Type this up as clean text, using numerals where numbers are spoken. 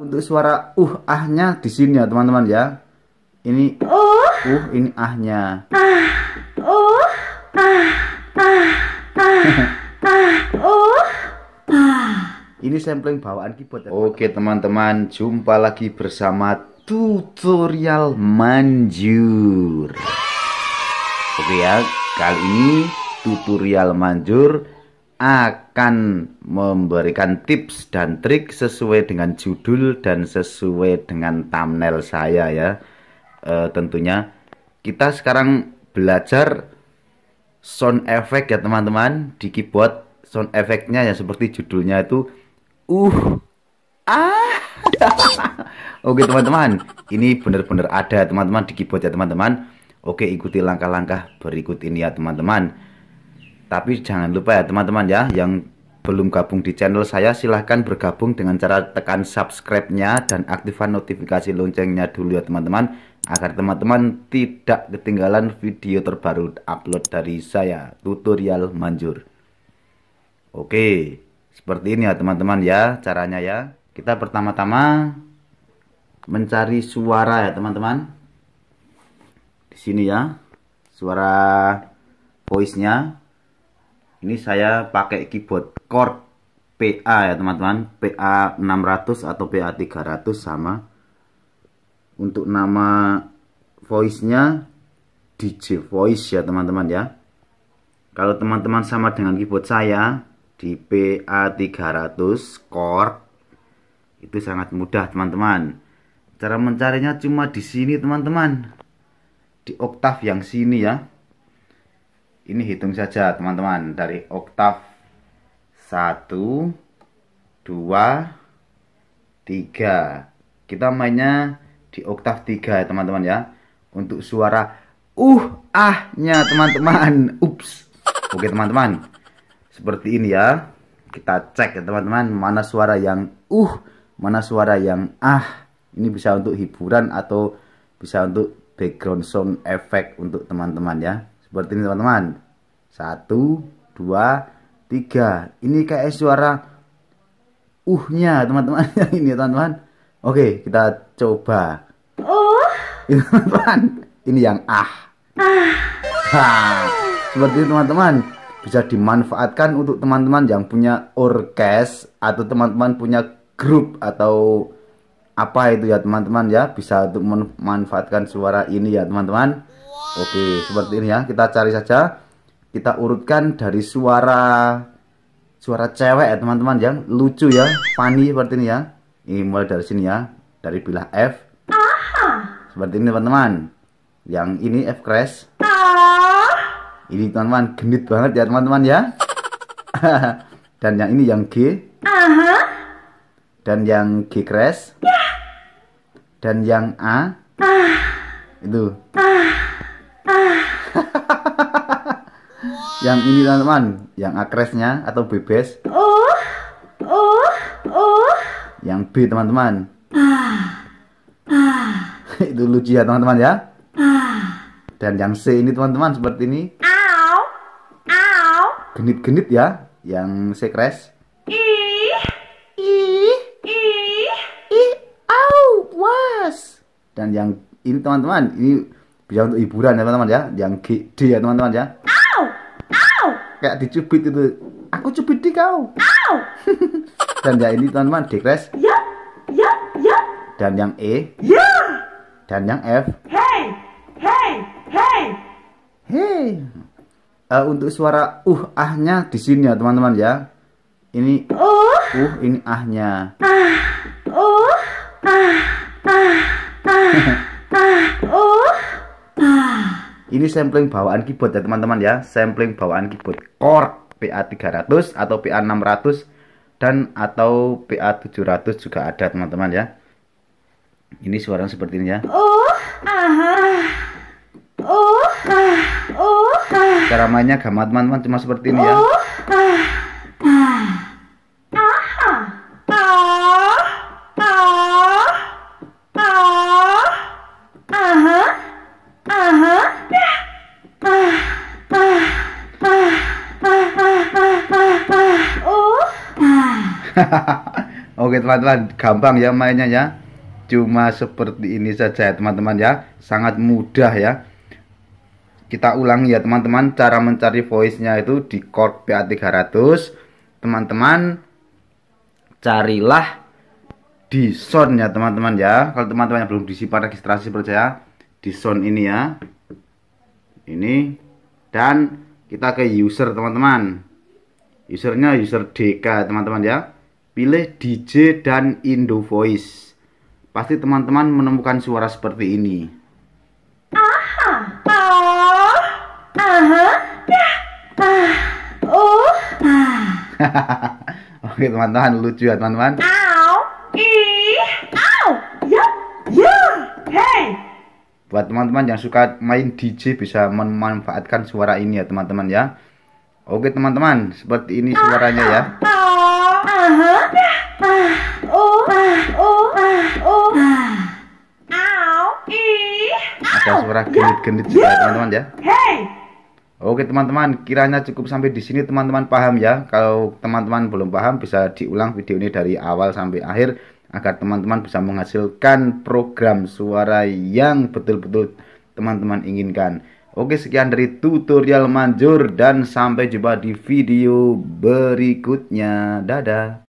Untuk suara ahnya di sini ya teman-teman ya. Ini ini ahnya. Ini sampling bawaan keyboard ya. Oke teman-teman, jumpa lagi bersama tutorial manjur. Oke ya, kali ini tutorial manjur akan memberikan tips dan trik sesuai dengan judul dan sesuai dengan thumbnail saya ya. Tentunya kita sekarang belajar sound effect ya teman-teman di keyboard. Sound effectnya ya seperti judulnya itu Oke teman-teman, ini benar-benar ada teman-teman di keyboard ya teman-teman. Oke, ikuti langkah-langkah berikut ini ya teman-teman. Tapi jangan lupa ya teman-teman ya, yang belum gabung di channel saya silahkan bergabung dengan cara tekan subscribe-nya dan aktifkan notifikasi loncengnya dulu ya teman-teman, agar teman-teman tidak ketinggalan video terbaru upload dari saya, tutorial manjur. Oke, seperti ini ya teman-teman ya caranya ya. Kita pertama-tama mencari suara ya teman-teman. Di sini ya, suara voice-nya. Ini saya pakai keyboard chord PA ya teman-teman, PA 600 atau PA 300 sama. Untuk nama voice-nya DJ Voice ya teman-teman ya. Kalau teman-teman sama dengan keyboard saya di PA 300 chord, itu sangat mudah teman-teman. Cara mencarinya cuma di sini teman-teman, di oktav yang sini ya. Ini hitung saja teman-teman, dari oktav 1 2 3. Kita mainnya di oktav 3 ya teman-teman ya. Untuk suara ahnya teman-teman. Ups. Oke teman-teman, seperti ini ya. Kita cek ya teman-teman, mana suara yang mana suara yang Ini bisa untuk hiburan atau bisa untuk background sound effect untuk teman-teman ya. Seperti ini teman-teman. 1 2 3. Ini kayak suara nya teman-teman. Ini teman-teman. Oke, kita coba. Ini teman-teman. Ini yang seperti ini teman-teman. Bisa dimanfaatkan untuk teman-teman yang punya orkes atau teman-teman punya grup atau apa itu ya teman-teman ya. Bisa untuk memanfaatkan suara ini ya teman-teman. Oke, seperti ini ya. Kita cari saja. Kita urutkan dari suara cewek ya teman-teman yang lucu ya, funny seperti ini ya. Ini mulai dari sini ya, dari bilah F. Seperti ini teman-teman. Yang ini F crash. Ini teman-teman genit banget ya teman-teman ya. Dan yang ini yang G. Dan yang G crash. Dan yang A. Itu. Yang ini teman-teman, yang A crash-nya atau B bass. Yang B teman-teman. Itu lucu ya teman-teman ya. Dan yang C ini teman-teman seperti ini. Genit-genit ya, yang C crash. Dan yang ini teman-teman, ini bisa untuk hiburan ya teman-teman ya. Yang G D ya teman-teman ya. Kayak dicubit itu. Aku cubit di kau. Dan yang ini teman-teman D crash. Dan yang E. Dan yang F. Hey. Untuk suara ahnya di sini ya teman-teman ya. Ini ini ahnya. Ini sampling bawaan keyboard ya teman-teman ya. Sampling bawaan keyboard chord PA 300 atau PA 600 dan atau PA 700 juga ada teman-teman ya. Ini suara seperti ini ya. Cara mainnya gampang teman-teman, cuma seperti ini ya. Oke teman-teman, gampang ya mainnya ya. Cuma seperti ini saja ya teman-teman ya. Sangat mudah ya. Kita ulangi ya teman-teman, cara mencari voice-nya itu di chord PA300. Teman-teman carilah di sound ya teman-teman ya. Kalau teman-teman yang belum disimpan registrasi percaya di sound ini ya. Ini dan kita ke user teman-teman. Usernya user DK teman-teman ya. Pilih DJ dan Indo Voice. Pasti teman-teman menemukan suara seperti ini. Oke teman-teman, lucu ya teman-teman. Buat teman-teman yang suka main DJ bisa memanfaatkan suara ini ya teman-teman ya. Oke teman-teman, seperti ini suaranya ya. Ada suara genit-genit juga teman-teman ya. Oke teman-teman, kiranya cukup sampai di sini teman-teman paham ya. Kalau teman-teman belum paham bisa diulang video ini dari awal sampai akhir agar teman-teman bisa menghasilkan program suara yang betul-betul teman-teman inginkan. Oke, sekian dari tutorial manjur dan sampai jumpa di video berikutnya. Dadah.